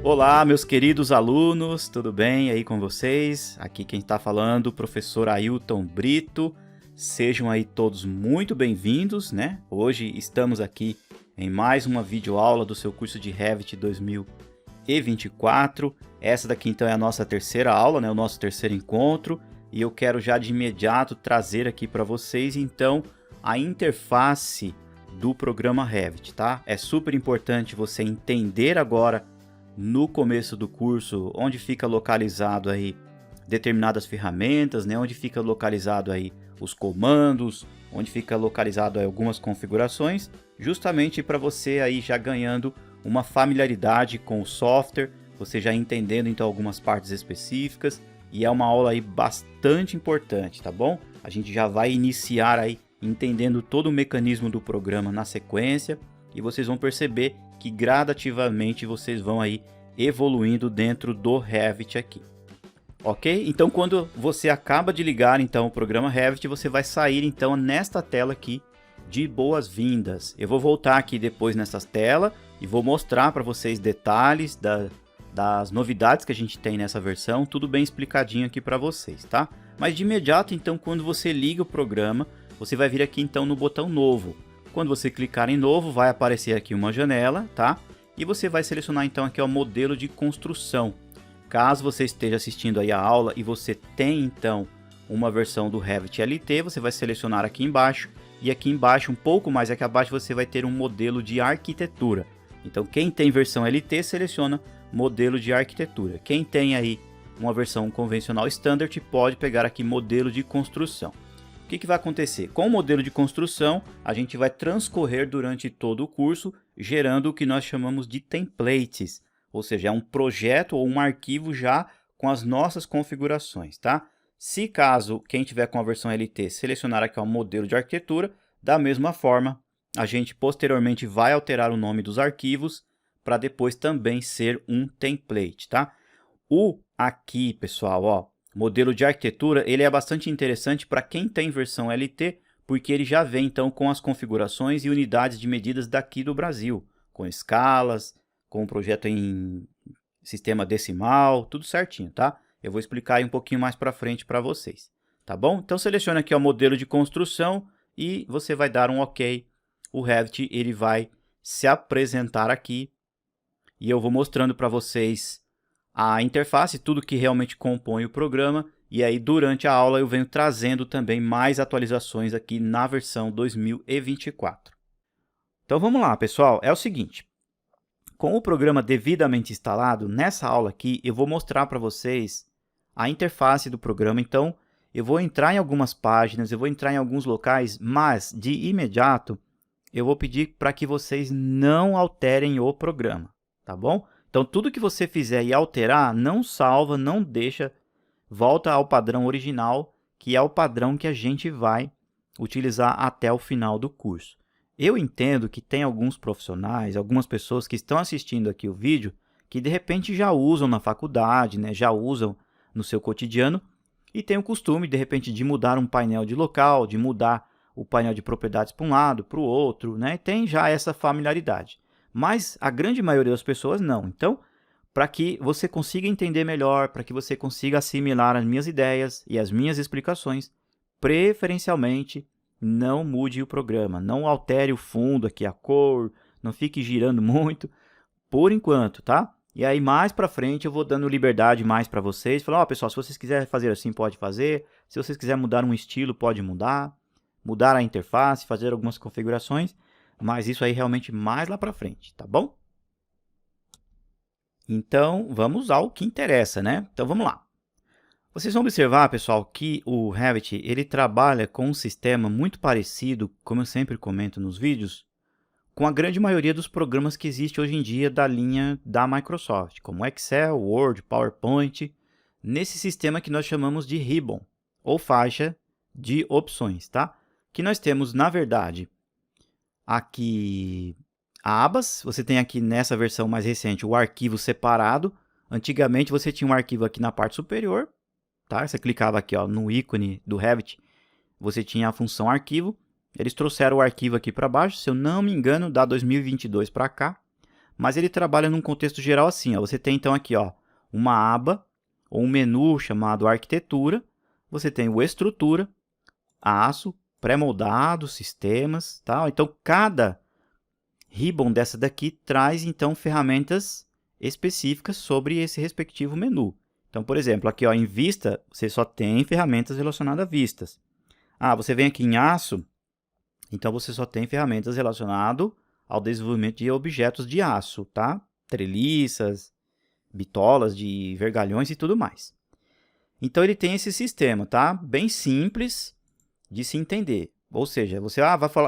Olá, meus queridos alunos, tudo bem aí com vocês? Aqui quem está falando, o professor Ailton Brito. Sejam aí todos muito bem-vindos, né? Hoje estamos aqui em mais uma videoaula do seu curso de Revit 2024. Essa daqui então é a nossa terceira aula, né? O nosso terceiro encontro. E eu quero já de imediato trazer aqui para vocês então a interface do programa Revit, tá? É super importante você entender agora no começo do curso onde fica localizado aí determinadas ferramentas, né? Onde fica localizado aí os comandos, onde fica localizado aí algumas configurações, justamente para você aí já ganhando uma familiaridade com o software, você já entendendo então algumas partes específicas, e é uma aula aí bastante importante, tá bom? A gente já vai iniciar aí entendendo todo o mecanismo do programa na sequência, e vocês vão perceber que gradativamente vocês vão aí evoluindo dentro do Revit aqui. Ok? Então quando você acaba de ligar então o programa Revit, você vai sair então nesta tela aqui de boas-vindas. Eu vou voltar aqui depois nessa tela e vou mostrar para vocês detalhes das novidades que a gente tem nessa versão, tudo bem explicadinho aqui para vocês, tá? Mas de imediato então quando você liga o programa, você vai vir aqui então no botão novo. Quando você clicar em novo, vai aparecer aqui uma janela, tá? E você vai selecionar então aqui o modelo de construção. Caso você esteja assistindo aí a aula e você tem então uma versão do Revit LT, você vai selecionar aqui embaixo. E aqui embaixo, um pouco mais aqui abaixo, você vai ter um modelo de arquitetura. Então quem tem versão LT, seleciona modelo de arquitetura. Quem tem aí uma versão convencional standard, pode pegar aqui modelo de construção. O que vai acontecer? Com o modelo de construção, a gente vai transcorrer durante todo o curso, gerando o que nós chamamos de templates, ou seja, é um projeto ou um arquivo já com as nossas configurações, tá? Se caso quem tiver com a versão LT selecionar aqui o modelo de arquitetura, da mesma forma, a gente posteriormente vai alterar o nome dos arquivos para depois também ser um template, tá? Aqui, pessoal, ó, modelo de arquitetura, ele é bastante interessante para quem tem versão LT, porque ele já vem então com as configurações e unidades de medidas daqui do Brasil, com escalas, com o projeto em sistema decimal, tudo certinho, tá? Eu vou explicar aí um pouquinho mais para frente para vocês, tá bom? Então selecione aqui o modelo de construção e você vai dar um OK. O Revit ele vai se apresentar aqui e eu vou mostrando para vocês a interface, tudo que realmente compõe o programa, e aí durante a aula eu venho trazendo também mais atualizações aqui na versão 2024. Então vamos lá, pessoal, é o seguinte, com o programa devidamente instalado, nessa aula aqui eu vou mostrar para vocês a interface do programa, então eu vou entrar em algumas páginas, eu vou entrar em alguns locais, mas de imediato eu vou pedir para que vocês não alterem o programa, tá bom? Então, tudo que você fizer e alterar, não salva, não deixa, volta ao padrão original, que é o padrão que a gente vai utilizar até o final do curso. Eu entendo que tem alguns profissionais, algumas pessoas que estão assistindo aqui o vídeo, que de repente já usam na faculdade, né? Já usam no seu cotidiano, e tem o costume, de repente, de mudar um painel de local, de mudar o painel de propriedades para um lado, para o outro, né? Tem já essa familiaridade. Mas a grande maioria das pessoas não. Então, para que você consiga entender melhor, para que você consiga assimilar as minhas ideias e as minhas explicações, preferencialmente não mude o programa, não altere o fundo aqui, a cor, não fique girando muito, por enquanto, tá? E aí mais para frente eu vou dando liberdade mais para vocês, falar, ó, pessoal, se vocês quiserem fazer assim, pode fazer, se vocês quiserem mudar um estilo, pode mudar a interface, fazer algumas configurações, mas isso aí realmente mais lá para frente, tá bom? Então, vamos ao que interessa, né? Então, vamos lá. Vocês vão observar, pessoal, que o Revit ele trabalha com um sistema muito parecido, como eu sempre comento nos vídeos, com a grande maioria dos programas que existe hoje em dia da linha da Microsoft, como Excel, Word, PowerPoint, nesse sistema que nós chamamos de Ribbon, ou faixa de opções, tá? Que nós temos, na verdade, aqui abas, você tem aqui nessa versão mais recente o arquivo separado. Antigamente você tinha um arquivo aqui na parte superior, tá? Você clicava aqui ó, no ícone do Revit, você tinha a função arquivo. Eles trouxeram o arquivo aqui para baixo, se eu não me engano, da 2022 para cá. mas ele trabalha num contexto geral assim, ó. Você tem então aqui, ó, uma aba ou um menu chamado arquitetura, você tem o estrutura, aço, pré-moldado, sistemas, tal. Então cada ribbon dessa daqui traz então ferramentas específicas sobre esse respectivo menu. Então, por exemplo, aqui ó, em vista, você só tem ferramentas relacionadas a vistas. Ah, você vem aqui em aço, então você só tem ferramentas relacionadas ao desenvolvimento de objetos de aço, tá? Treliças, bitolas de vergalhões e tudo mais. Então ele tem esse sistema, tá? Bem simples de se entender. Ou seja, você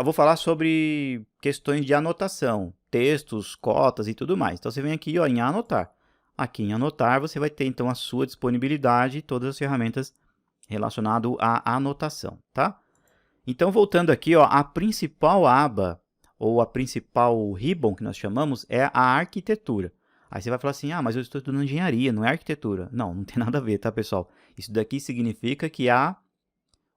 vou falar sobre questões de anotação, textos, cotas e tudo mais. Então você vem aqui ó, em anotar. Aqui em anotar você vai ter então a sua disponibilidade e todas as ferramentas relacionadas à anotação, tá? Então voltando aqui, ó, a principal aba ou a principal ribbon que nós chamamos é a arquitetura. Aí você vai falar assim, ah, mas eu estou estudando engenharia, não é arquitetura. Não, não tem nada a ver, tá, pessoal? Isso daqui significa que há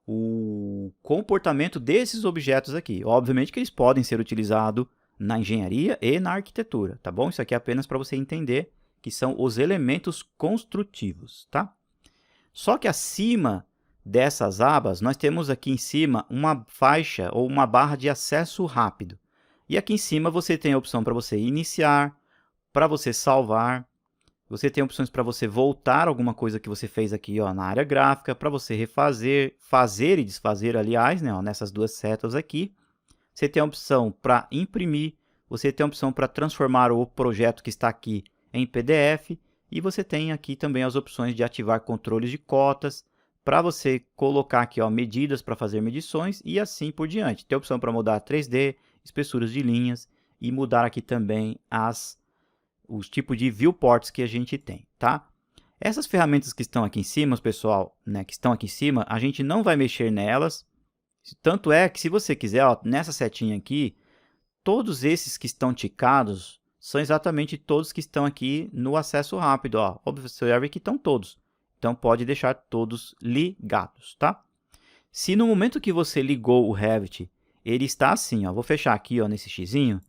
o comportamento desses objetos aqui. Obviamente que eles podem ser utilizados na engenharia e na arquitetura, tá bom? Isso aqui é apenas para você entender que são os elementos construtivos, tá? Só que acima dessas abas, nós temos aqui em cima uma faixa ou uma barra de acesso rápido. E aqui em cima você tem a opção para você iniciar, para você salvar, você tem opções para você voltar alguma coisa que você fez aqui ó, na área gráfica, para você refazer, fazer e desfazer, aliás, né, ó, nessas duas setas aqui. Você tem a opção para imprimir, você tem a opção para transformar o projeto que está aqui em PDF, e você tem aqui também as opções de ativar controles de cotas, para você colocar aqui ó, medidas para fazer medições e assim por diante. Tem a opção para mudar 3D, espessuras de linhas e mudar aqui também os tipos de viewports que a gente tem, tá? Essas ferramentas que estão aqui em cima, pessoal, né, que estão aqui em cima, a gente não vai mexer nelas. Tanto é que se você quiser, ó, nessa setinha aqui, todos esses que estão ticados são exatamente todos que estão aqui no acesso rápido, ó. Observe que estão todos. Então pode deixar todos ligados, tá? Se no momento que você ligou o Revit, ele está assim, ó, vou fechar aqui ó, nesse xizinho,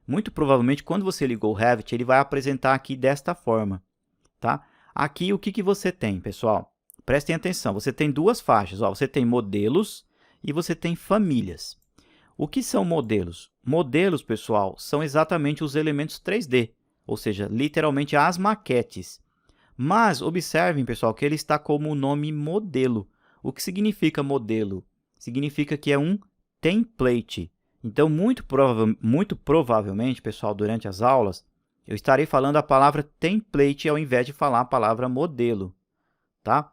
muito provavelmente quando você ligou o Revit, ele vai apresentar aqui desta forma, tá? Aqui o que você tem, pessoal? Prestem atenção, você tem duas faixas, ó, você tem modelos e você tem famílias. O que são modelos? Modelos, pessoal, são exatamente os elementos 3D, ou seja, literalmente as maquetes. Mas observem, pessoal, que ele está como o nome modelo. O que significa modelo? Significa que é um template. Então, muito provavelmente, pessoal, durante as aulas, eu estarei falando a palavra template ao invés de falar a palavra modelo, tá?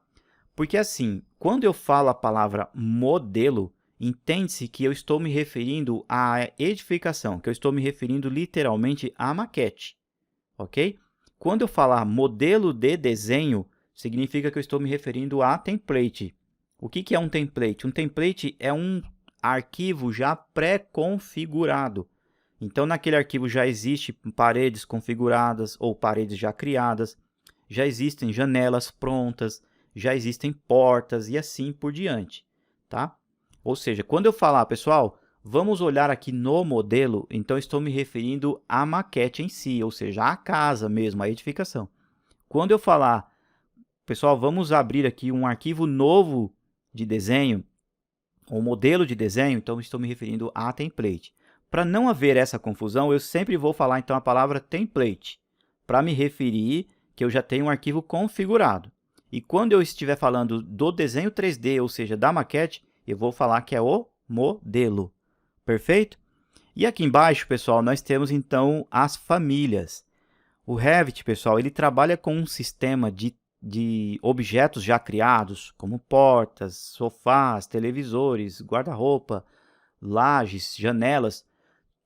Porque assim, quando eu falo a palavra modelo, entende-se que eu estou me referindo à edificação, que eu estou me referindo literalmente à maquete, ok? Quando eu falar modelo de desenho, significa que eu estou me referindo a template. O que é um template? Um template é um arquivo já pré-configurado. Então, naquele arquivo já existem paredes configuradas ou paredes já criadas, já existem janelas prontas, já existem portas e assim por diante, tá? Ou seja, quando eu falar, pessoal, vamos olhar aqui no modelo, então estou me referindo à maquete em si, ou seja, à casa mesmo, à edificação. Quando eu falar, pessoal, vamos abrir aqui um arquivo novo de desenho, um modelo de desenho, então estou me referindo a template. Para não haver essa confusão, eu sempre vou falar então a palavra template, para me referir que eu já tenho um arquivo configurado. E quando eu estiver falando do desenho 3D, ou seja, da maquete, eu vou falar que é o modelo. Perfeito? E aqui embaixo, pessoal, nós temos então as famílias. O Revit, pessoal, ele trabalha com um sistema de objetos já criados, como portas, sofás, televisores, guarda-roupa, lajes, janelas,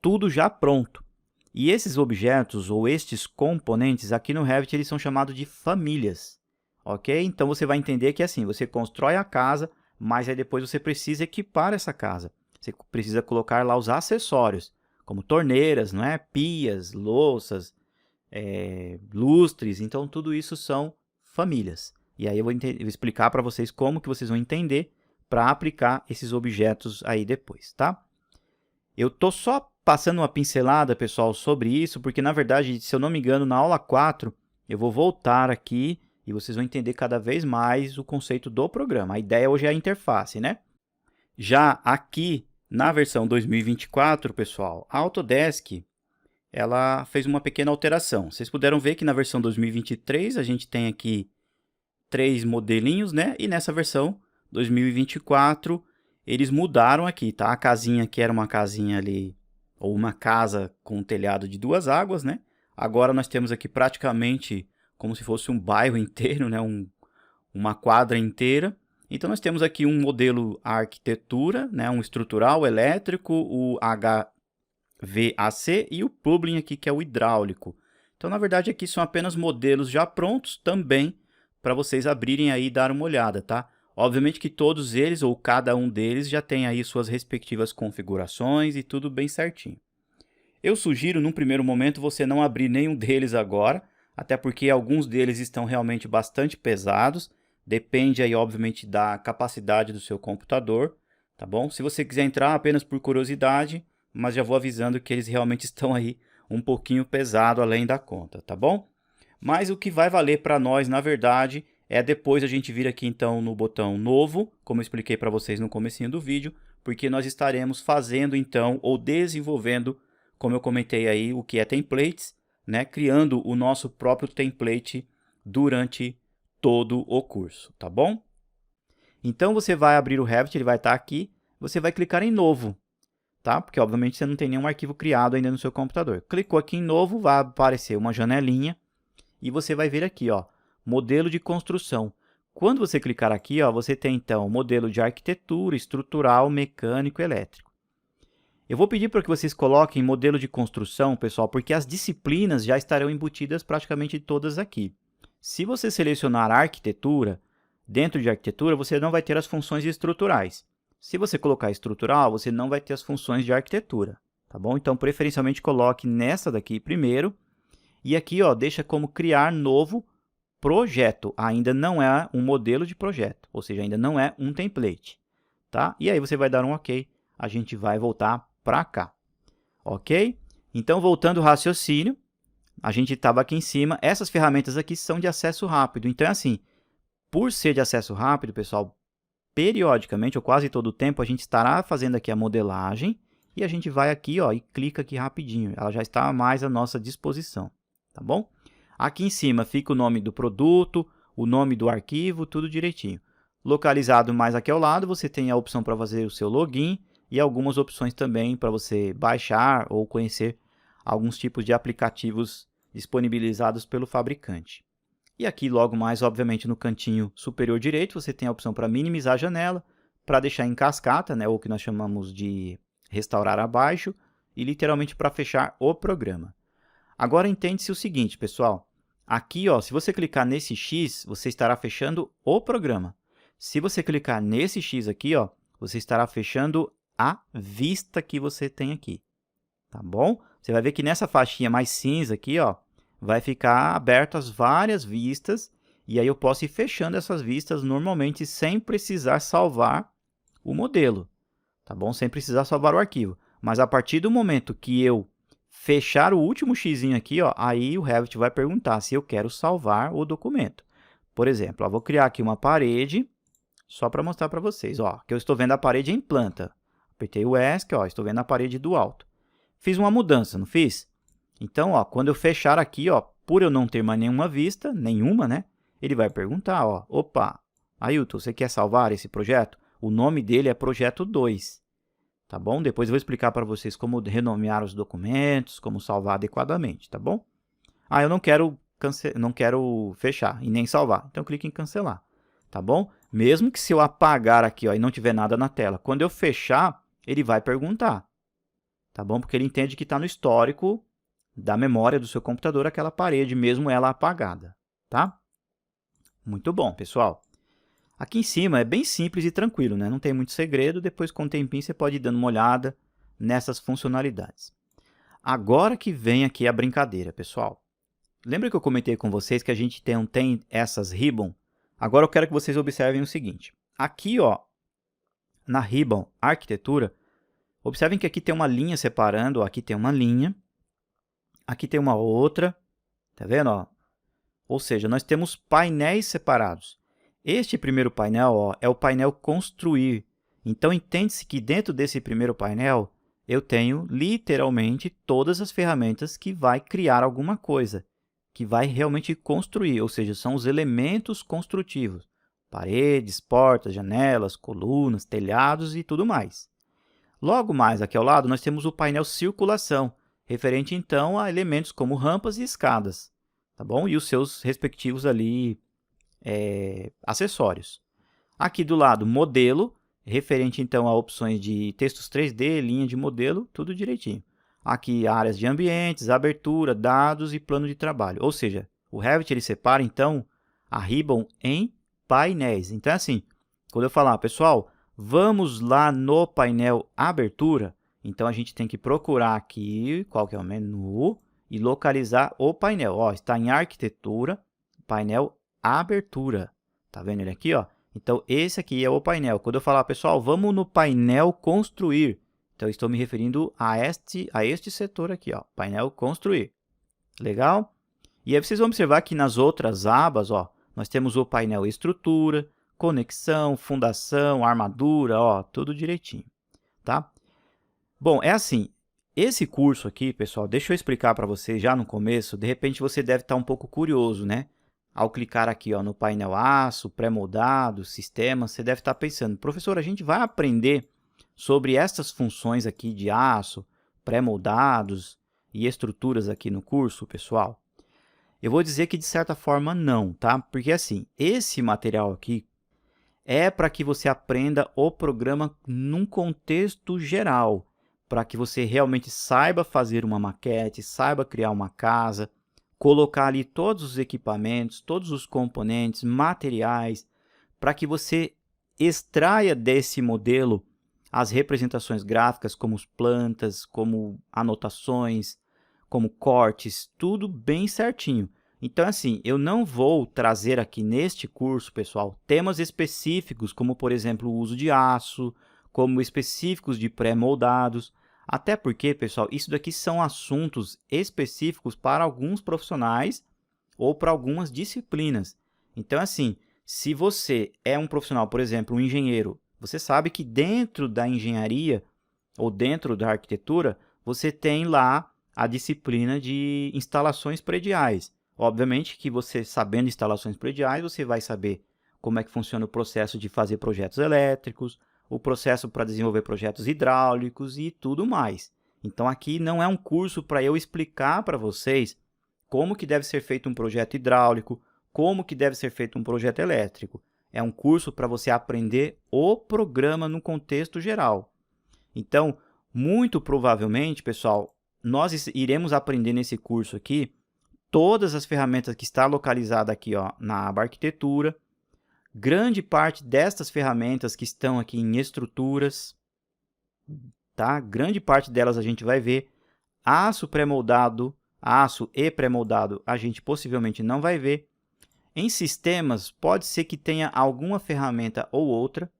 tudo já pronto. E esses objetos ou estes componentes aqui no Revit eles são chamados de famílias, ok? Então você vai entender que assim, você constrói a casa, mas aí depois você precisa equipar essa casa. Você precisa colocar lá os acessórios, como torneiras, não é? Pias, louças, lustres, então tudo isso são famílias. E aí eu vou explicar para vocês como que vocês vão entender para aplicar esses objetos aí depois, tá? Eu estou só passando uma pincelada, pessoal, sobre isso, porque na verdade, se eu não me engano, na aula 4, eu vou voltar aqui e vocês vão entender cada vez mais o conceito do programa. A ideia hoje é a interface, né? Já aqui, na versão 2024, pessoal, a Autodesk, ela fez uma pequena alteração. Vocês puderam ver que na versão 2023, a gente tem aqui 3 modelinhos, né? E nessa versão 2024, eles mudaram aqui, tá? A casinha que era uma casinha ali, ou uma casa com um telhado de 2 águas, né? Agora nós temos aqui praticamente como se fosse um bairro inteiro, né? Uma quadra inteira. Então nós temos aqui um modelo arquitetura, né? Um estrutural, elétrico, o HVAC e o plumbing aqui que é o hidráulico. Então na verdade aqui são apenas modelos já prontos também para vocês abrirem aí e dar uma olhada, tá? Obviamente que todos eles, ou cada um deles, já tem aí suas respectivas configurações e tudo bem certinho. Eu sugiro, num primeiro momento, você não abrir nenhum deles agora, até porque alguns deles estão realmente bastante pesados. Depende aí, obviamente, da capacidade do seu computador, tá bom? Se você quiser entrar apenas por curiosidade, mas já vou avisando que eles realmente estão aí um pouquinho pesado além da conta, tá bom? Mas o que vai valer para nós, na verdade, é depois a gente vir aqui então no botão novo, como eu expliquei para vocês no comecinho do vídeo, porque nós estaremos fazendo então, ou desenvolvendo, como eu comentei aí, o que é templates, né? Criando o nosso próprio template durante todo o curso, tá bom? Então você vai abrir o Revit, ele vai estar aqui, você vai clicar em novo, tá? Porque obviamente você não tem nenhum arquivo criado ainda no seu computador. Clicou aqui em novo, vai aparecer uma janelinha e você vai ver aqui, ó, modelo de construção. Quando você clicar aqui, ó, você tem então modelo de arquitetura, estrutural, mecânico, elétrico. Eu vou pedir para que vocês coloquem modelo de construção, pessoal, porque as disciplinas já estarão embutidas praticamente todas aqui. Se você selecionar arquitetura, dentro de arquitetura você não vai ter as funções estruturais. Se você colocar estrutural, você não vai ter as funções de arquitetura, tá bom? Então, preferencialmente coloque nessa daqui primeiro. E aqui, ó, deixa como criar novo projeto. Ainda não é um modelo de projeto, ou seja, ainda não é um template, tá? E aí você vai dar um OK. A gente vai voltar para cá, ok? Então, voltando ao raciocínio, a gente estava aqui em cima. Essas ferramentas aqui são de acesso rápido. Então, é assim, por ser de acesso rápido, pessoal, periodicamente, ou quase todo o tempo, a gente estará fazendo aqui a modelagem e a gente vai aqui, ó, e clica aqui rapidinho. Ela já está mais à nossa disposição, tá bom? Aqui em cima fica o nome do produto, o nome do arquivo, tudo direitinho. Localizado mais aqui ao lado, você tem a opção para fazer o seu login e algumas opções também para você baixar ou conhecer alguns tipos de aplicativos disponibilizados pelo fabricante. E aqui logo mais, obviamente, no cantinho superior direito, você tem a opção para minimizar a janela, para deixar em cascata, né, ou o que nós chamamos de restaurar abaixo, e literalmente para fechar o programa. Agora entende-se o seguinte, pessoal. Aqui, ó, se você clicar nesse X, você estará fechando o programa. Se você clicar nesse X aqui, ó, você estará fechando a vista que você tem aqui, tá bom? Você vai ver que nessa faixinha mais cinza aqui, ó, vai ficar abertas várias vistas e aí eu posso ir fechando essas vistas normalmente sem precisar salvar o modelo, tá bom? Sem precisar salvar o arquivo. Mas a partir do momento que eu fechar o último xizinho aqui, ó, aí o Revit vai perguntar se eu quero salvar o documento. Por exemplo, ó, vou criar aqui uma parede, só para mostrar para vocês, ó, que eu estou vendo a parede em planta. Apertei o ESC, ó, estou vendo a parede do alto. Fiz uma mudança, não fiz? Então, ó, quando eu fechar aqui, ó, por eu não ter mais nenhuma vista, nenhuma, né? Ele vai perguntar, ó, opa, Ailton, você quer salvar esse projeto? O nome dele é projeto 2, tá bom? Depois eu vou explicar para vocês como renomear os documentos, como salvar adequadamente, tá bom? Ah, eu não quero fechar e nem salvar, então clique em cancelar, tá bom? Mesmo que se eu apagar aqui, ó, e não tiver nada na tela, quando eu fechar, ele vai perguntar, tá bom? Porque ele entende que está no histórico da memória do seu computador aquela parede, mesmo ela apagada, tá? Muito bom, pessoal. Aqui em cima é bem simples e tranquilo, né? Não tem muito segredo, depois com o tempinho você pode ir dando uma olhada nessas funcionalidades. Agora que vem aqui a brincadeira, pessoal. Lembra que eu comentei com vocês que a gente tem essas ribbon? Agora eu quero que vocês observem o seguinte. Aqui, ó, na ribbon arquitetura, Observem que aqui tem uma linha separando, ó, aqui tem uma linha, aqui tem uma outra, tá vendo? Ó? Ou seja, nós temos painéis separados. Este primeiro painel, ó, é o painel construir. Então, entende-se que dentro desse primeiro painel, eu tenho literalmente todas as ferramentas que vai criar alguma coisa, que vai realmente construir, ou seja, são os elementos construtivos. Paredes, portas, janelas, colunas, telhados e tudo mais. Logo mais aqui ao lado, nós temos o painel circulação, referente então a elementos como rampas e escadas, tá bom? E os seus respectivos ali acessórios. Aqui do lado, modelo, referente então a opções de textos 3D, linha de modelo, tudo direitinho. Aqui áreas de ambientes, abertura, dados e plano de trabalho. Ou seja, o Revit ele separa então a Ribbon em painéis. Então é assim, quando eu falar, pessoal, vamos lá no painel abertura, então a gente tem que procurar aqui qual que é o menu e localizar o painel. Ó, está em arquitetura, painel abertura. Tá vendo ele aqui, ó? Então esse aqui é o painel. Quando eu falar, pessoal, vamos no painel construir, então eu estou me referindo a este setor aqui, ó, painel construir. Legal? E aí vocês vão observar que nas outras abas, ó, nós temos o painel estrutura, conexão, fundação, armadura, ó, tudo direitinho, tá? Bom, é assim, esse curso aqui, pessoal, deixa eu explicar para vocês já no começo, de repente você deve estar um pouco curioso, né? Ao clicar aqui, ó, no painel aço, pré-moldado, sistema, você deve estar pensando, professor, a gente vai aprender sobre essas funções aqui de aço, pré-moldados e estruturas aqui no curso, pessoal? Eu vou dizer que de certa forma não, tá? Porque assim, esse material aqui é para que você aprenda o programa num contexto geral, para que você realmente saiba fazer uma maquete, saiba criar uma casa, colocar ali todos os equipamentos, todos os componentes, materiais, para que você extraia desse modelo as representações gráficas, como plantas, como anotações, como cortes, tudo bem certinho. Então, assim, eu não vou trazer aqui neste curso, pessoal, temas específicos, como, por exemplo, o uso de aço, como específicos de pré-moldados, até porque, pessoal, isso daqui são assuntos específicos para alguns profissionais ou para algumas disciplinas. Então, assim, se você é um profissional, por exemplo, um engenheiro, você sabe que dentro da engenharia ou dentro da arquitetura, você tem lá a disciplina de instalações prediais. Obviamente que você, sabendo instalações prediais, você vai saber como é que funciona o processo de fazer projetos elétricos, o processo para desenvolver projetos hidráulicos e tudo mais. Então, aqui não é um curso para eu explicar para vocês como que deve ser feito um projeto hidráulico, como que deve ser feito um projeto elétrico. É um curso para você aprender o programa no contexto geral. Então, muito provavelmente, pessoal, nós iremos aprender nesse curso aqui todas as ferramentas que está localizada aqui, ó, na aba arquitetura, grande parte destas ferramentas que estão aqui em estruturas, tá? Grande parte delas a gente vai ver. Aço pré-moldado, aço e pré-moldado a gente possivelmente não vai ver. Em sistemas, pode ser que tenha alguma ferramenta ou outra.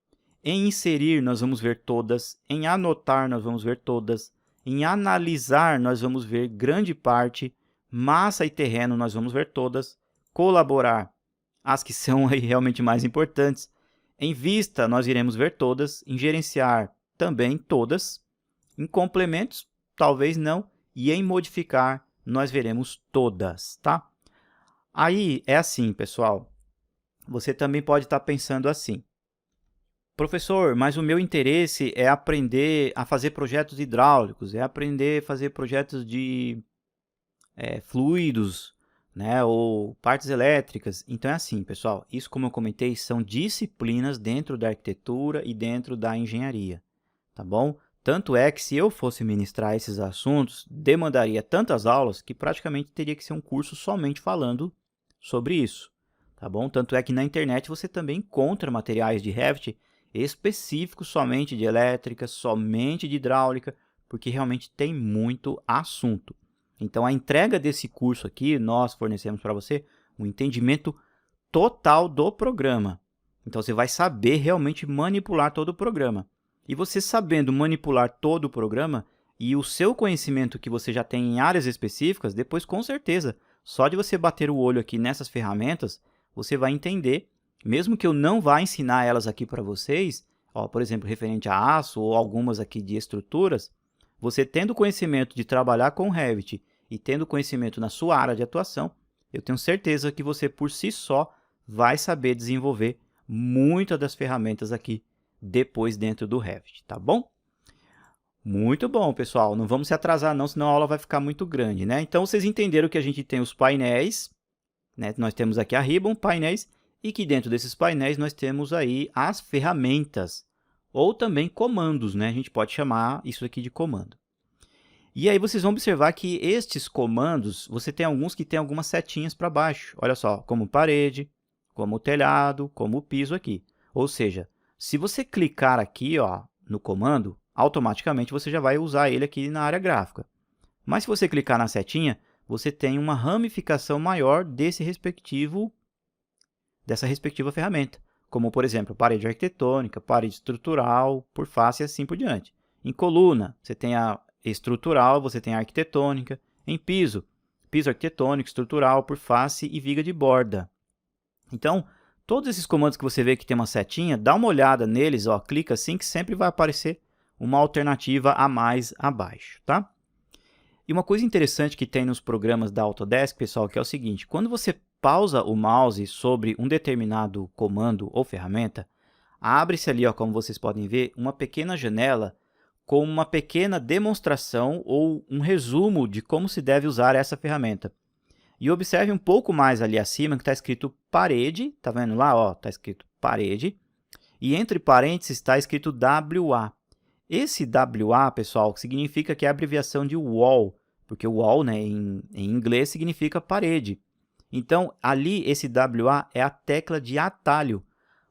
Em inserir, nós vamos ver todas. Em anotar, nós vamos ver todas. Em analisar, nós vamos ver grande parte. Massa e terreno, nós vamos ver todas. Colaborar, as que são aí realmente mais importantes. Em vista, nós iremos ver todas. Em gerenciar, também todas. Em complementos, talvez não. E em modificar, nós veremos todas, tá? Aí é assim, pessoal. Você também pode estar pensando assim: professor, mas o meu interesse é aprender a fazer projetos hidráulicos, é aprender a fazer projetos de fluidos, né, ou partes elétricas. Então é assim, pessoal, isso, como eu comentei, são disciplinas dentro da arquitetura e dentro da engenharia, tá bom? Tanto é que se eu fosse ministrar esses assuntos, demandaria tantas aulas que praticamente teria que ser um curso somente falando sobre isso, tá bom? Tanto é que na internet você também encontra materiais de Revit específicos somente de elétrica, somente de hidráulica, porque realmente tem muito assunto. Então, a entrega desse curso aqui, nós fornecemos para você um entendimento total do programa. Então, você vai saber realmente manipular todo o programa. E você sabendo manipular todo o programa e o seu conhecimento que você já tem em áreas específicas, depois com certeza, só de você bater o olho aqui nessas ferramentas, você vai entender, mesmo que eu não vá ensinar elas aqui para vocês, ó, por exemplo, referente a aço ou algumas aqui de estruturas, você tendo conhecimento de trabalhar com Revit e tendo conhecimento na sua área de atuação, eu tenho certeza que você por si só vai saber desenvolver muitas das ferramentas aqui depois dentro do Revit, tá bom? Muito bom, pessoal. Não vamos se atrasar não, senão a aula vai ficar muito grande, né? Então, vocês entenderam que a gente tem os painéis, né? Nós temos aqui a Ribbon, painéis, e que dentro desses painéis nós temos aí as ferramentas, ou também comandos, né? A gente pode chamar isso aqui de comando. E aí vocês vão observar que estes comandos, você tem alguns que tem algumas setinhas para baixo. Olha só, como parede, como telhado, como piso aqui. Ou seja, se você clicar aqui, ó, no comando, automaticamente você já vai usar ele aqui na área gráfica. Mas se você clicar na setinha, você tem uma ramificação maior dessa respectiva ferramenta. Como, por exemplo, parede arquitetônica, parede estrutural, por face e assim por diante. Em coluna, você tem a estrutural, você tem a arquitetônica. Em piso, piso arquitetônico, estrutural, por face e viga de borda. Então, todos esses comandos que você vê que tem uma setinha, dá uma olhada neles, ó, clica assim que sempre vai aparecer uma alternativa a mais abaixo, tá? E uma coisa interessante que tem nos programas da Autodesk, pessoal, que é o seguinte, quando você pausa o mouse sobre um determinado comando ou ferramenta, abre-se ali, ó, como vocês podem ver, uma pequena janela com uma pequena demonstração ou um resumo de como se deve usar essa ferramenta. E observe um pouco mais ali acima que está escrito parede, tá vendo lá, ó, está escrito parede, e entre parênteses está escrito WA. Esse WA, pessoal, significa que é a abreviação de wall, porque wall, né, em inglês significa parede. Então, ali, esse WA é a tecla de atalho.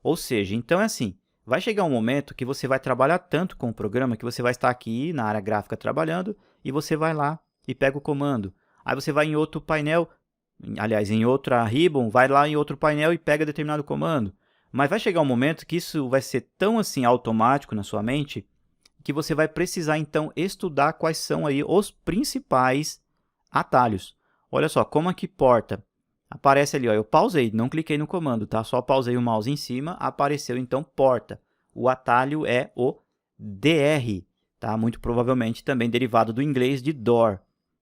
Ou seja, então é assim, vai chegar um momento que você vai trabalhar tanto com o programa que você vai estar aqui na área gráfica trabalhando e você vai lá e pega o comando. Aí você vai em outro painel, aliás, em outra ribbon, vai lá em outro painel e pega determinado comando. Mas vai chegar um momento que isso vai ser tão assim automático na sua mente que você vai precisar então estudar quais são aí os principais atalhos. Olha só, como aqui porta. Aparece ali, ó, eu pausei, não cliquei no comando, tá? Só pausei o mouse em cima, apareceu então porta. O atalho é o DR, tá? Muito provavelmente também derivado do inglês de door,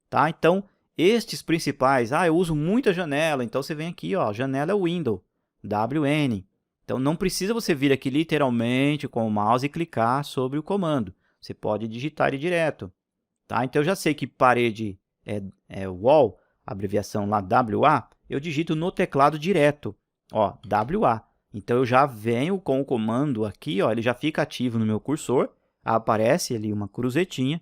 tá? Então, estes principais, eu uso muita janela, então você vem aqui, ó, janela é window, WN. Então, não precisa você vir aqui literalmente com o mouse e clicar sobre o comando. Você pode digitar ele direto, tá? Então, eu já sei que parede é wall, abreviação lá WA, eu digito no teclado direto, ó, WA. Então, eu já venho com o comando aqui, ó, ele já fica ativo no meu cursor, aparece ali uma cruzetinha.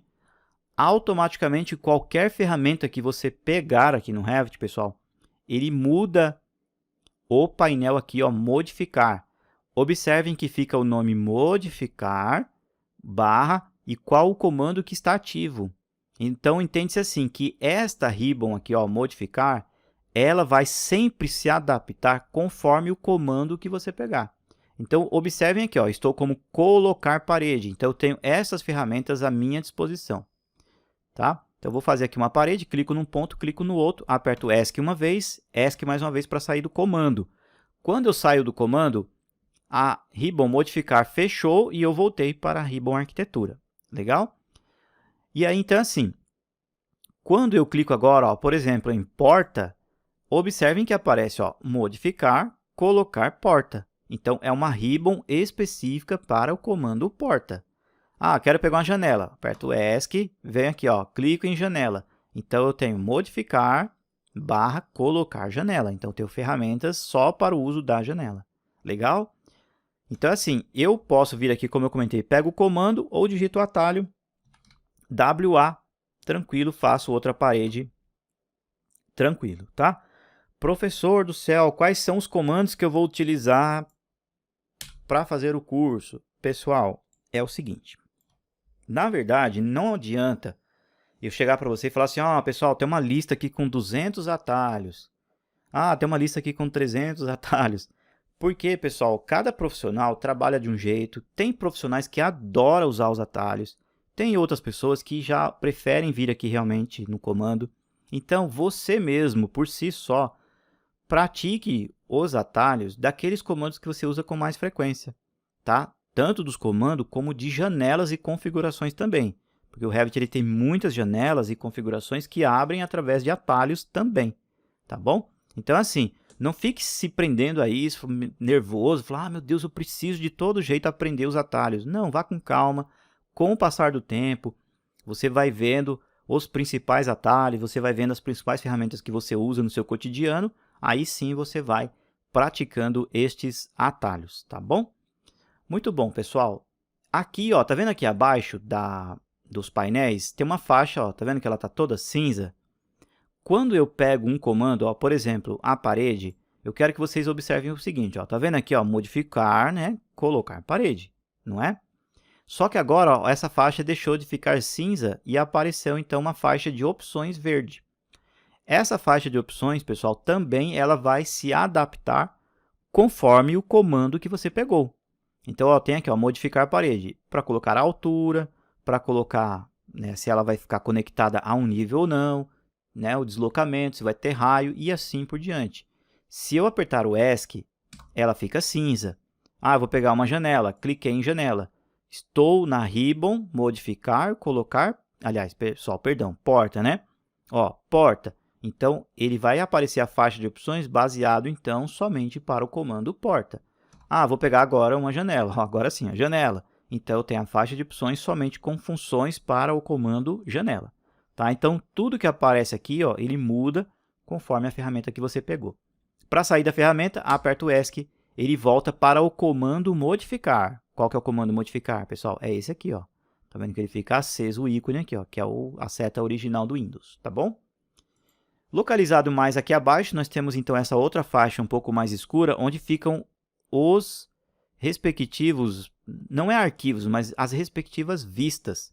Automaticamente, qualquer ferramenta que você pegar aqui no Revit, pessoal, ele muda o painel aqui, ó, modificar. Observem que fica o nome modificar, barra, e qual o comando que está ativo. Então, entende-se assim, que esta ribbon aqui, ó, modificar, ela vai sempre se adaptar conforme o comando que você pegar. Então, observem aqui, ó, estou como colocar parede. Então, eu tenho essas ferramentas à minha disposição. Tá? Então, eu vou fazer aqui uma parede, clico num ponto, clico no outro, aperto ESC uma vez, ESC mais uma vez para sair do comando. Quando eu saio do comando, a ribbon modificar fechou e eu voltei para a ribbon arquitetura. Legal? E aí, então, assim, quando eu clico agora, ó, por exemplo, em porta, observem que aparece, ó, modificar, colocar porta. Então, é uma ribbon específica para o comando porta. Quero pegar uma janela. Aperto ESC, venho aqui, ó, clico em janela. Então, eu tenho modificar, barra, colocar janela. Então, eu tenho ferramentas só para o uso da janela. Legal? Então, assim, eu posso vir aqui, como eu comentei, pego o comando ou digito o atalho WA, tranquilo, faço outra parede, tranquilo, tá? Professor do céu, quais são os comandos que eu vou utilizar para fazer o curso? Pessoal, é o seguinte. Na verdade, não adianta eu chegar para você e falar assim, pessoal, tem uma lista aqui com 200 atalhos. Tem uma lista aqui com 300 atalhos. Porque, pessoal, cada profissional trabalha de um jeito, tem profissionais que adoram usar os atalhos, tem outras pessoas que já preferem vir aqui realmente no comando. Então, você mesmo, por si só, pratique os atalhos daqueles comandos que você usa com mais frequência, tá? Tanto dos comandos como de janelas e configurações também, porque o Revit ele tem muitas janelas e configurações que abrem através de atalhos também, tá bom? Então, assim, não fique se prendendo a isso, nervoso, falar, ah, meu Deus, eu preciso de todo jeito aprender os atalhos. Não, vá com calma. Com o passar do tempo, você vai vendo os principais atalhos, você vai vendo as principais ferramentas que você usa no seu cotidiano, aí sim você vai praticando estes atalhos, tá bom? Muito bom, pessoal. Aqui, ó, tá vendo aqui abaixo dos painéis, tem uma faixa, ó, tá vendo que ela tá toda cinza? Quando eu pego um comando, ó, por exemplo, a parede, eu quero que vocês observem o seguinte, ó, tá vendo aqui, ó, modificar, né, colocar parede, não é? Só que agora, ó, essa faixa deixou de ficar cinza e apareceu então uma faixa de opções verde. Essa faixa de opções, pessoal, também ela vai se adaptar conforme o comando que você pegou. Então, ó, tem aqui, ó, modificar parede, para colocar a altura, para colocar, né, se ela vai ficar conectada a um nível ou não, né, o deslocamento, se vai ter raio e assim por diante. Se eu apertar o ESC, ela fica cinza. Ah, eu vou pegar uma janela, cliquei em janela. Estou na ribbon, modificar, colocar, aliás, pessoal, perdão, porta, né? Ó, porta. Então, ele vai aparecer a faixa de opções baseado, então, somente para o comando porta. Ah, vou pegar agora uma janela. Agora sim, a janela. Então, eu tenho a faixa de opções somente com funções para o comando janela. Tá? Então, tudo que aparece aqui, ó, ele muda conforme a ferramenta que você pegou. Para sair da ferramenta, aperta o ESC, ele volta para o comando modificar. Qual que é o comando modificar, pessoal? É esse aqui, ó. Tá vendo que ele fica aceso o ícone aqui, ó, que é a seta original do Windows, tá bom? Localizado mais aqui abaixo, nós temos então essa outra faixa um pouco mais escura, onde ficam os respectivos, não é arquivos, mas as respectivas vistas.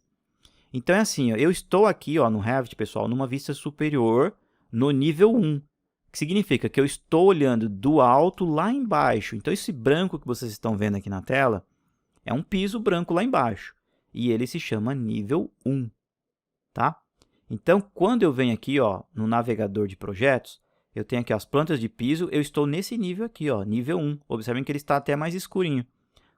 Então é assim, ó, eu estou aqui, ó, no Revit, pessoal, numa vista superior no nível 1, que significa que eu estou olhando do alto lá embaixo. Então esse branco que vocês estão vendo aqui na tela é um piso branco lá embaixo, e ele se chama nível 1, tá? Então, quando eu venho aqui, ó, no navegador de projetos, eu tenho aqui as plantas de piso, eu estou nesse nível aqui, ó, nível 1. Observem que ele está até mais escurinho.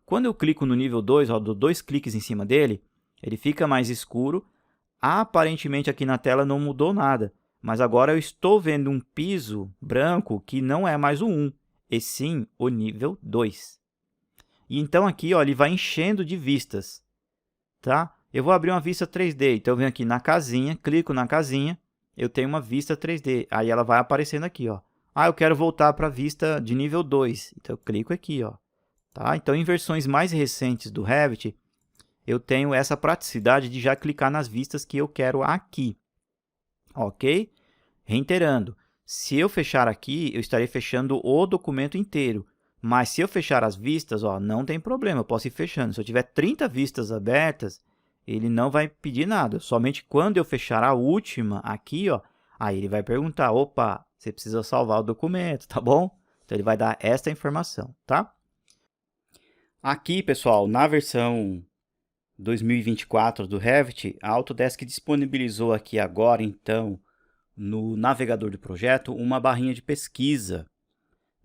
Quando eu clico no nível 2, ó, dou 2 cliques em cima dele, ele fica mais escuro. Aparentemente aqui na tela não mudou nada, mas agora eu estou vendo um piso branco que não é mais o 1, e sim o nível 2. E então aqui, ó, ele vai enchendo de vistas, tá? Eu vou abrir uma vista 3D, então eu venho aqui na casinha, clico na casinha, eu tenho uma vista 3D, aí ela vai aparecendo aqui, ó. Ah, eu quero voltar para a vista de nível 2, então eu clico aqui, ó. Tá? Então, em versões mais recentes do Revit, eu tenho essa praticidade de já clicar nas vistas que eu quero aqui, ok? Reiterando, se eu fechar aqui, eu estarei fechando o documento inteiro. Mas se eu fechar as vistas, ó, não tem problema, eu posso ir fechando. Se eu tiver 30 vistas abertas, ele não vai pedir nada. Somente quando eu fechar a última aqui, ó, aí ele vai perguntar, opa, você precisa salvar o documento, tá bom? Então ele vai dar esta informação, tá? Aqui, pessoal, na versão 2024 do Revit, a Autodesk disponibilizou aqui agora, então, no navegador do projeto, uma barrinha de pesquisa.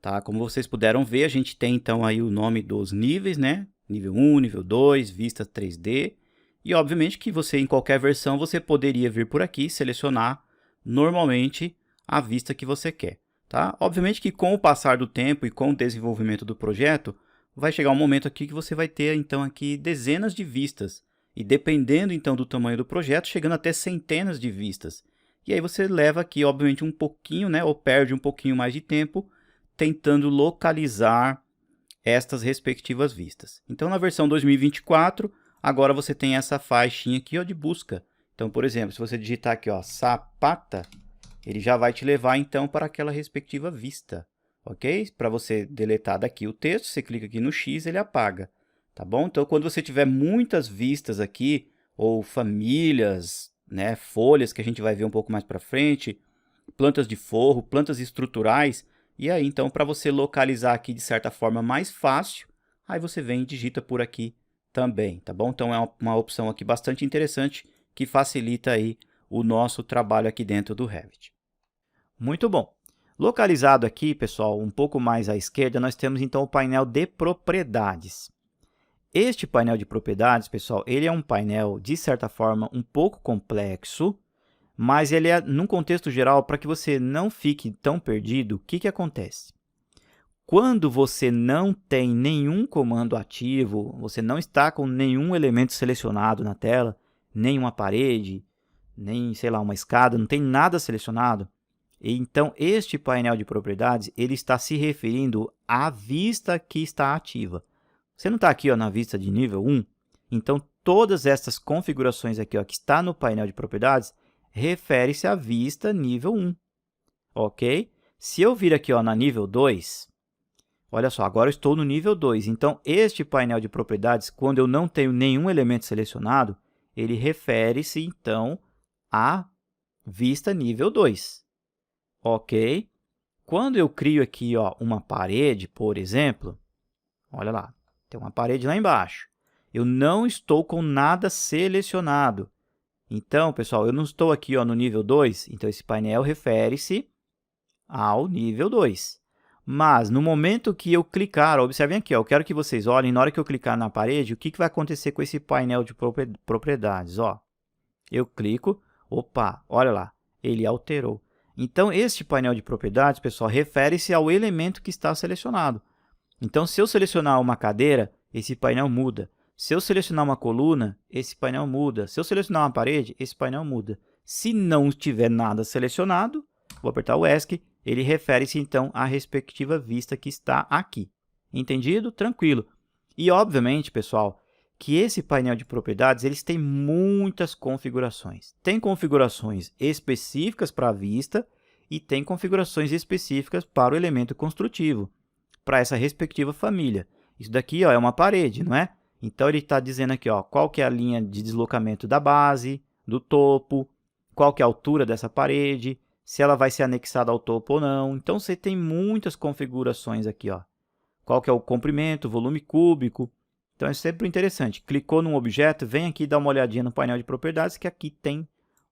Tá? Como vocês puderam ver, a gente tem então aí o nome dos níveis, né? Nível 1, nível 2, vista 3D. E obviamente que você, em qualquer versão, você poderia vir por aqui e selecionar normalmente a vista que você quer. Tá? Obviamente que com o passar do tempo e com o desenvolvimento do projeto, vai chegar um momento aqui que você vai ter então aqui dezenas de vistas. E dependendo então do tamanho do projeto, chegando até centenas de vistas. E aí você leva aqui, obviamente, um pouquinho, né? Ou perde um pouquinho mais de tempo tentando localizar estas respectivas vistas. Então, na versão 2024, agora você tem essa faixinha aqui, ó, de busca. Então, por exemplo, se você digitar aqui, ó, sapata, ele já vai te levar, então, para aquela respectiva vista, ok? Para você deletar daqui o texto, você clica aqui no X, ele apaga, tá bom? Então, quando você tiver muitas vistas aqui, ou famílias, né, folhas, que a gente vai ver um pouco mais para frente, plantas de forro, plantas estruturais, E aí, então, para você localizar aqui de certa forma mais fácil, aí você vem e digita por aqui também, tá bom? Então, é uma opção aqui bastante interessante que facilita aí o nosso trabalho aqui dentro do Revit. Muito bom. Localizado aqui, pessoal, um pouco mais à esquerda, nós temos então o painel de propriedades. Este painel de propriedades, pessoal, ele é um painel, de certa forma, um pouco complexo, mas ele é, num contexto geral, para que você não fique tão perdido, o que acontece? Quando você não tem nenhum comando ativo, você não está com nenhum elemento selecionado na tela, nem uma parede, nem, sei lá, uma escada, não tem nada selecionado, então este painel de propriedades ele está se referindo à vista que está ativa. Você não está aqui ó, na vista de nível 1? Então, todas essas configurações aqui ó, que está no painel de propriedades refere-se à vista nível 1. Ok? Se eu vir aqui ó, na nível 2, olha só, agora eu estou no nível 2. Então, este painel de propriedades, quando eu não tenho nenhum elemento selecionado, ele refere-se, então, à vista nível 2. Ok? Quando eu crio aqui ó, uma parede, por exemplo, olha lá, tem uma parede lá embaixo. Eu não estou com nada selecionado. Então, pessoal, eu não estou aqui ó, no nível 2, então esse painel refere-se ao nível 2. Mas, no momento que eu clicar, observem aqui, ó, eu quero que vocês olhem, na hora que eu clicar na parede, o que vai acontecer com esse painel de propriedades? Ó, eu clico, opa, olha lá, ele alterou. Então, este painel de propriedades, pessoal, refere-se ao elemento que está selecionado. Então, se eu selecionar uma cadeira, esse painel muda. Se eu selecionar uma coluna, esse painel muda. Se eu selecionar uma parede, esse painel muda. Se não tiver nada selecionado, vou apertar o ESC, ele refere-se, então, à respectiva vista que está aqui. Entendido? Tranquilo. E, obviamente, pessoal, que esse painel de propriedades eles têm muitas configurações. Tem configurações específicas para a vista e tem configurações específicas para o elemento construtivo, para essa respectiva família. Isso daqui ó, é uma parede, não é? Então, ele está dizendo aqui ó, qual que é a linha de deslocamento da base, do topo, qual que é a altura dessa parede, se ela vai ser anexada ao topo ou não. Então, você tem muitas configurações aqui. Ó. Qual que é o comprimento, volume cúbico. Então, é sempre interessante. Clicou num objeto, vem aqui dar uma olhadinha no painel de propriedades, que aqui tem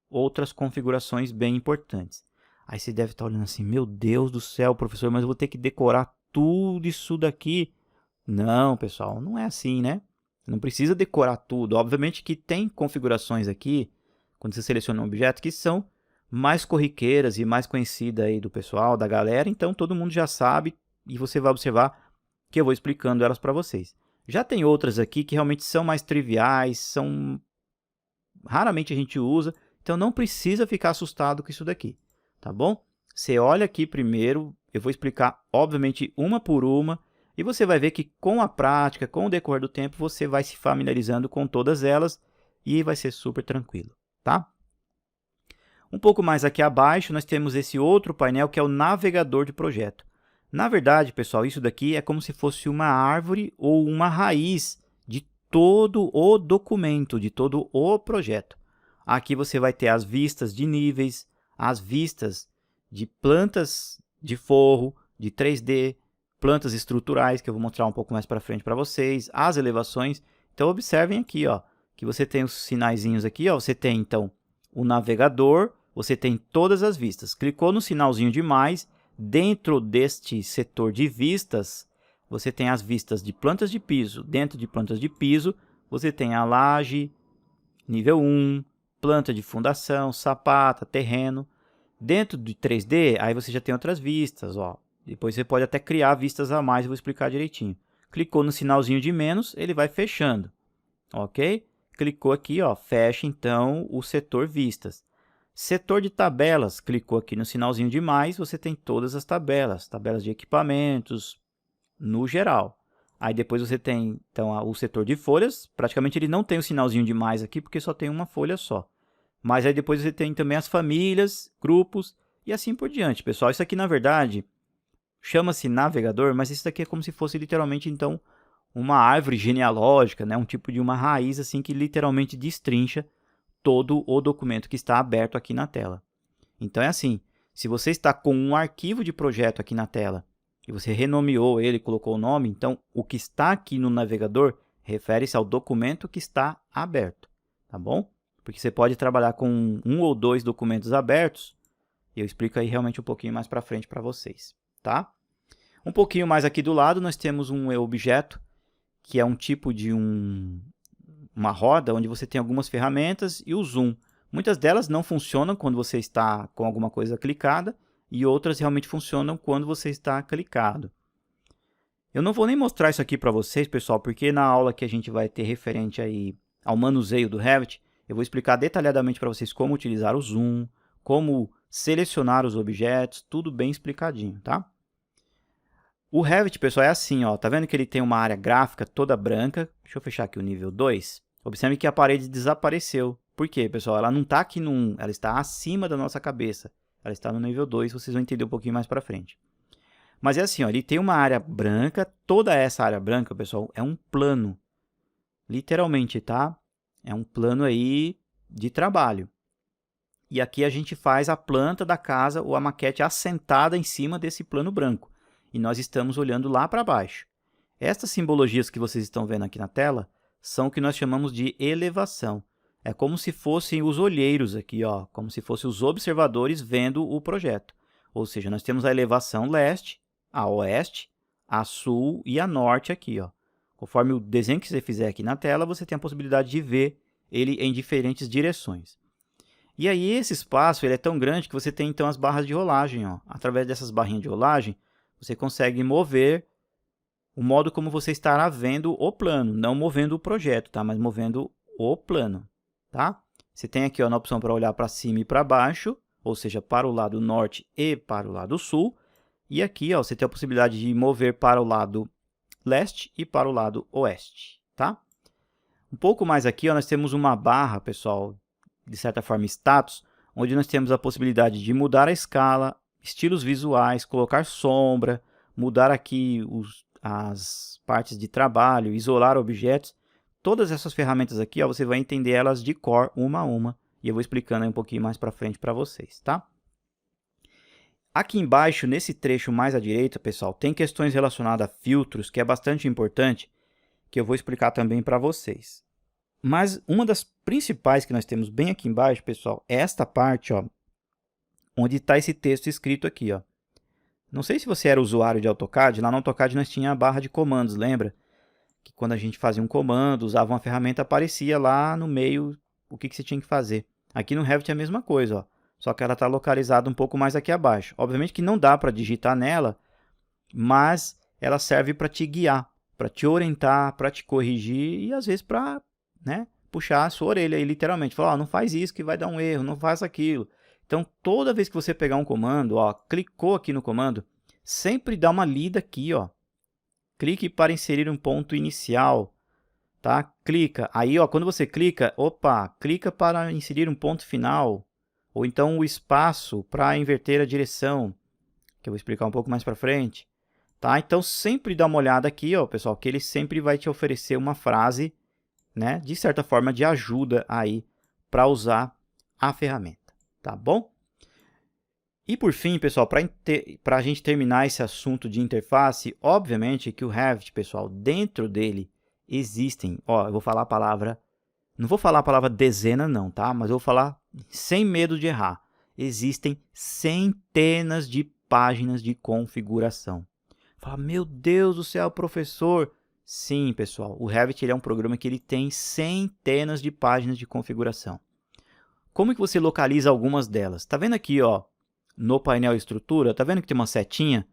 outras configurações bem importantes. Aí você deve estar olhando assim, meu Deus do céu, professor, mas eu vou ter que decorar tudo isso daqui. Não, pessoal, não é assim, né? Não precisa decorar tudo. Obviamente que tem configurações aqui, quando você seleciona um objeto, que são mais corriqueiras e mais conhecidas aí do pessoal, da galera. Então, todo mundo já sabe e você vai observar que eu vou explicando elas para vocês. Já tem outras aqui que realmente são mais triviais, raramente a gente usa, então não precisa ficar assustado com isso daqui, tá bom? Você olha aqui primeiro, eu vou explicar, obviamente, uma por uma, e você vai ver que com a prática, com o decorrer do tempo, você vai se familiarizando com todas elas e vai ser super tranquilo, tá? Um pouco mais aqui abaixo, nós temos esse outro painel que é o navegador de projeto. Na verdade, pessoal, isso daqui é como se fosse uma árvore ou uma raiz de todo o documento, de todo o projeto. Aqui você vai ter as vistas de níveis, as vistas de plantas de forro, de 3D, plantas estruturais, que eu vou mostrar um pouco mais para frente para vocês, as elevações. Então, observem aqui, ó, que você tem os sinaizinhos aqui, ó, você tem, então, o navegador, você tem todas as vistas. Clicou no sinalzinho de mais. Dentro deste setor de vistas, você tem as vistas de plantas de piso. Dentro de plantas de piso, você tem a laje, nível 1, planta de fundação, sapata, terreno. Dentro de 3D, aí você já tem outras vistas. Ó. Depois você pode até criar vistas a mais, eu vou explicar direitinho. Clicou no sinalzinho de menos, ele vai fechando. Ok? Clicou aqui, ó, fecha então o setor vistas. Setor de tabelas, clicou aqui no sinalzinho de mais, você tem todas as tabelas, tabelas de equipamentos, no geral. Aí depois você tem então, o setor de folhas, praticamente ele não tem o sinalzinho de mais aqui, porque só tem uma folha só. Mas aí depois você tem também as famílias, grupos e assim por diante. Pessoal, isso aqui na verdade chama-se navegador, mas isso aqui é como se fosse literalmente então uma árvore genealógica, né? Um tipo de uma raiz assim que literalmente destrincha todo o documento que está aberto aqui na tela. Então, é assim, Se você está com um arquivo de projeto aqui na tela e você renomeou ele, colocou o nome, então o que está aqui no navegador refere-se ao documento que está aberto, tá bom? Porque você pode trabalhar com um ou dois documentos abertos, e eu explico aí realmente um pouquinho mais para frente para vocês, tá? Um pouquinho mais aqui do lado nós temos um objeto, que é um tipo de uma roda onde você tem algumas ferramentas e o zoom. Muitas delas não funcionam quando você está com alguma coisa clicada e outras realmente funcionam quando você está clicado. Eu não vou nem mostrar isso aqui para vocês, pessoal, porque na aula que a gente vai ter referente aí ao manuseio do Revit, eu vou explicar detalhadamente para vocês como utilizar o zoom, como selecionar os objetos, tudo bem explicadinho, tá? O Revit, pessoal, é assim, ó, tá vendo que ele tem uma área gráfica toda branca? Deixa eu fechar aqui o nível 2. Observe que a parede desapareceu. Por quê, pessoal? Ela não está aqui no 1, ela está acima da nossa cabeça. Ela está no nível 2, vocês vão entender um pouquinho mais para frente. Mas é assim, ó, ele tem uma área branca, toda essa área branca, pessoal, é um plano. Literalmente, tá? É um plano aí de trabalho. E aqui a gente faz a planta da casa ou a maquete assentada em cima desse plano branco. E nós estamos olhando lá para baixo. Estas simbologias que vocês estão vendo aqui na tela são o que nós chamamos de elevação. É como se fossem os olheiros aqui, ó, como se fossem os observadores vendo o projeto. Ou seja, nós temos a elevação leste, a oeste, a sul e a norte aqui, ó. Conforme o desenho que você fizer aqui na tela, você tem a possibilidade de ver ele em diferentes direções. E aí esse espaço ele é tão grande que você tem então as barras de rolagem, ó. Através dessas barrinhas de rolagem, você consegue mover o modo como você estará vendo o plano, não movendo o projeto, tá? Mas movendo o plano, tá? Você tem aqui, ó, na opção para olhar para cima e para baixo, ou seja, para o lado norte e para o lado sul. E aqui, ó, você tem a possibilidade de mover para o lado leste e para o lado oeste, tá? Um pouco mais aqui, ó, nós temos uma barra, pessoal, de certa forma status, onde nós temos a possibilidade de mudar a escala, estilos visuais, colocar sombra, mudar aqui as partes de trabalho, isolar objetos. Todas essas ferramentas aqui, ó, você vai entender elas de cor uma a uma, e eu vou explicando aí um pouquinho mais para frente para vocês, tá? Aqui embaixo, nesse trecho mais à direita, pessoal, tem questões relacionadas a filtros, que é bastante importante, que eu vou explicar também para vocês. Mas uma das principais que nós temos bem aqui embaixo, pessoal, é esta parte, ó, onde está esse texto escrito aqui, ó. Não sei se você era usuário de AutoCAD, lá no AutoCAD nós tínhamos a barra de comandos, lembra? Que quando a gente fazia um comando, usava uma ferramenta, aparecia lá no meio o que você tinha que fazer. Aqui no Revit é a mesma coisa, ó. Só que ela está localizada um pouco mais aqui abaixo. Obviamente que não dá para digitar nela, mas ela serve para te guiar, para te orientar, para te corrigir e às vezes para, né, puxar a sua orelha aí, literalmente. Falar, ó, não faz isso que vai dar um erro, não faz aquilo. Então, toda vez que você pegar um comando, ó, clicou aqui no comando, sempre dá uma lida aqui, ó. Clique para inserir um ponto inicial, tá? Clica. Aí, ó, quando você clica, opa, clica para inserir um ponto final. Ou então o espaço para inverter a direção, que eu vou explicar um pouco mais para frente, tá? Então sempre dá uma olhada aqui, ó, pessoal, que ele sempre vai te oferecer uma frase, né, de certa forma de ajuda aí para usar a ferramenta, tá bom? E por fim, pessoal, para a gente terminar esse assunto de interface, obviamente que o Revit, pessoal, dentro dele existem, ó, eu vou falar a palavra, não vou falar a palavra dezena não, tá? Mas eu vou falar sem medo de errar. Existem centenas de páginas de configuração. Fala, meu Deus do céu, professor. Sim, pessoal, o Revit ele é um programa que ele tem centenas de páginas de configuração. Como que você localiza algumas delas? Tá vendo aqui, ó, no painel estrutura, tá vendo que tem uma setinha?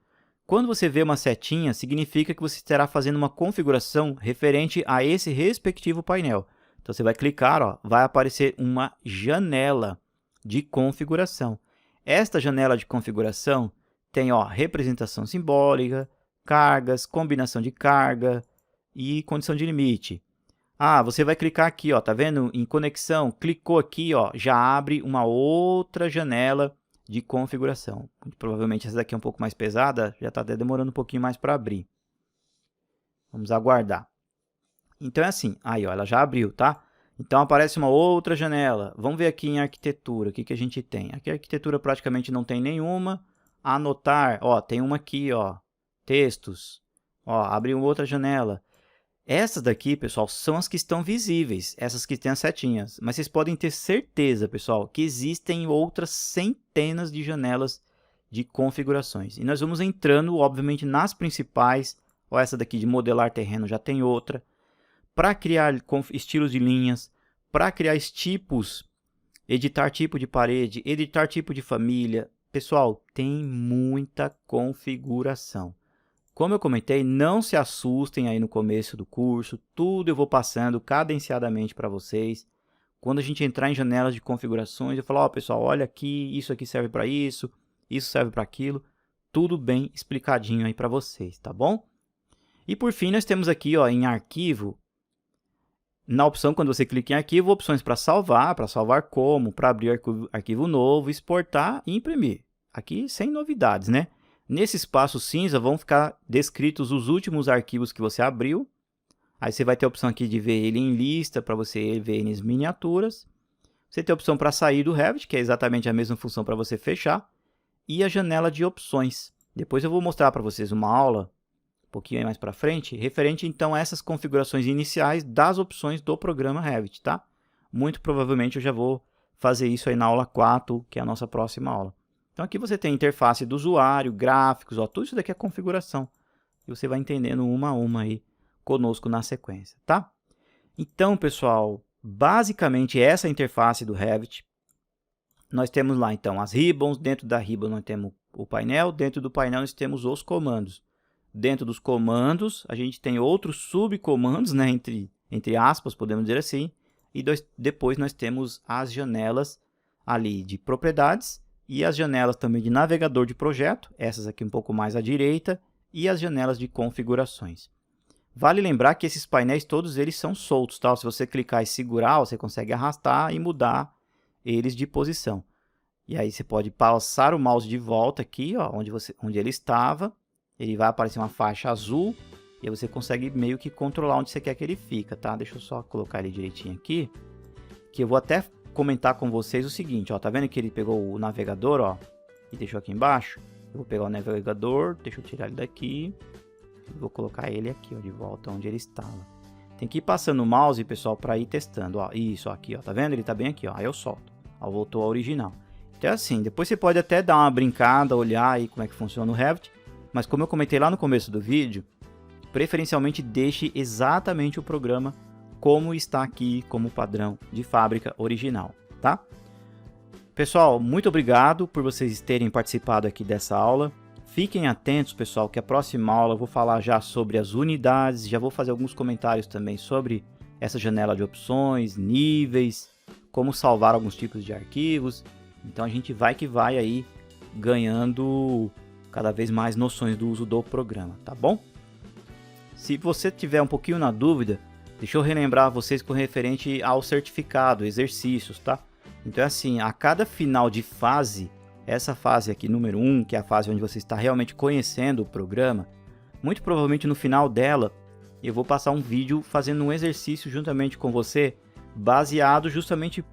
Quando você vê uma setinha, significa que você estará fazendo uma configuração referente a esse respectivo painel. Então, você vai clicar, ó, vai aparecer uma janela de configuração. Esta janela de configuração tem, ó, representação simbólica, cargas, combinação de carga e condição de limite. Ah, você vai clicar aqui, ó, tá vendo? Em conexão, clicou aqui, ó, já abre uma outra janela de configuração. Provavelmente essa daqui é um pouco mais pesada, já está até demorando um pouquinho mais para abrir. Vamos aguardar. Então é assim, aí ó, ela já abriu, tá? Então aparece uma outra janela. Vamos ver aqui em arquitetura, o que, que a gente tem. Aqui a arquitetura praticamente não tem nenhuma. Anotar, ó, tem uma aqui, ó, textos. Ó, abriu outra janela. Essas daqui, pessoal, são as que estão visíveis, essas que têm as setinhas. Mas vocês podem ter certeza, pessoal, que existem outras centenas de janelas de configurações. E nós vamos entrando, obviamente, nas principais. Ó, essa daqui de modelar terreno já tem outra. Para criar estilos de linhas, para criar tipos, editar tipo de parede, editar tipo de família. Pessoal, tem muita configuração. Como eu comentei, não se assustem aí no começo do curso, tudo eu vou passando cadenciadamente para vocês. Quando a gente entrar em janelas de configurações, eu falo, ó, pessoal, olha aqui, isso aqui serve para isso serve para aquilo, tudo bem explicadinho aí para vocês, tá bom? E por fim, nós temos aqui, ó, em arquivo, na opção, quando você clica em arquivo, opções para salvar como, para abrir arquivo novo, exportar e imprimir. Aqui sem novidades, né? Nesse espaço cinza vão ficar descritos os últimos arquivos que você abriu. Aí você vai ter a opção aqui de ver ele em lista, para você ver em miniaturas. Você tem a opção para sair do Revit, que é exatamente a mesma função para você fechar. E a janela de opções. Depois eu vou mostrar para vocês uma aula, um pouquinho mais para frente, referente então a essas configurações iniciais das opções do programa Revit, tá? Muito provavelmente eu já vou fazer isso aí na aula 4, que é a nossa próxima aula. Então aqui você tem a interface do usuário, gráficos, ó, tudo isso daqui é configuração. E você vai entendendo uma a uma aí conosco na sequência, tá? Então, pessoal, basicamente essa é a interface do Revit. Nós temos lá então as ribbons, dentro da ribbon nós temos o painel, dentro do painel nós temos os comandos. Dentro dos comandos a gente tem outros subcomandos, né, entre aspas, podemos dizer assim. E depois nós temos as janelas ali de propriedades, e as janelas também de navegador de projeto, essas aqui um pouco mais à direita, e as janelas de configurações. Vale lembrar que esses painéis todos eles são soltos, tá? Se você clicar e segurar, você consegue arrastar e mudar eles de posição. E aí você pode passar o mouse de volta aqui, ó, onde ele estava, ele vai aparecer uma faixa azul, e aí você consegue meio que controlar onde você quer que ele fica, tá? Deixa eu só colocar ele direitinho aqui, que eu vou até comentar com vocês o seguinte, ó, tá vendo que ele pegou o navegador, ó, e deixou aqui embaixo? Eu vou pegar o navegador, deixa eu tirar ele daqui, e vou colocar ele aqui, ó, de volta onde ele estava. Tem que ir passando o mouse, pessoal, para ir testando, ó, isso aqui, ó, tá vendo? Ele tá bem aqui, ó, aí eu solto, ó, voltou ao original. Então é assim, depois você pode até dar uma brincada, olhar aí como é que funciona o Revit, mas como eu comentei lá no começo do vídeo, preferencialmente deixe exatamente o programa como está aqui como padrão de fábrica original, tá? Pessoal, muito obrigado por vocês terem participado aqui dessa aula. Fiquem atentos, pessoal, que a próxima aula eu vou falar já sobre as unidades, já vou fazer alguns comentários também sobre essa janela de opções, níveis, como salvar alguns tipos de arquivos. Então a gente vai que vai aí ganhando cada vez mais noções do uso do programa, tá bom? Se você tiver um pouquinho na dúvida, deixa eu relembrar vocês com referente ao certificado, exercícios, tá? Então é assim, a cada final de fase, essa fase aqui, número 1, que é a fase onde você está realmente conhecendo o programa, muito provavelmente no final dela, eu vou passar um vídeo fazendo um exercício juntamente com você, baseado justamente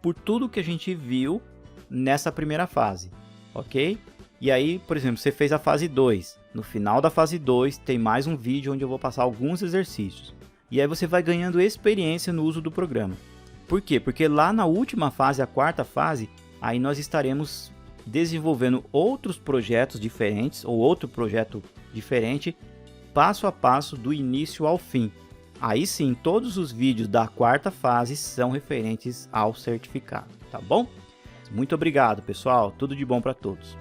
por tudo que a gente viu nessa primeira fase, ok? E aí, por exemplo, você fez a fase 2, no final da fase 2 tem mais um vídeo onde eu vou passar alguns exercícios. E aí você vai ganhando experiência no uso do programa. Por quê? Porque lá na última fase, a quarta fase, aí nós estaremos desenvolvendo outros projetos diferentes, ou outro projeto diferente, passo a passo, do início ao fim. Aí sim, todos os vídeos da quarta fase são referentes ao certificado, tá bom? Muito obrigado, pessoal. Tudo de bom para todos.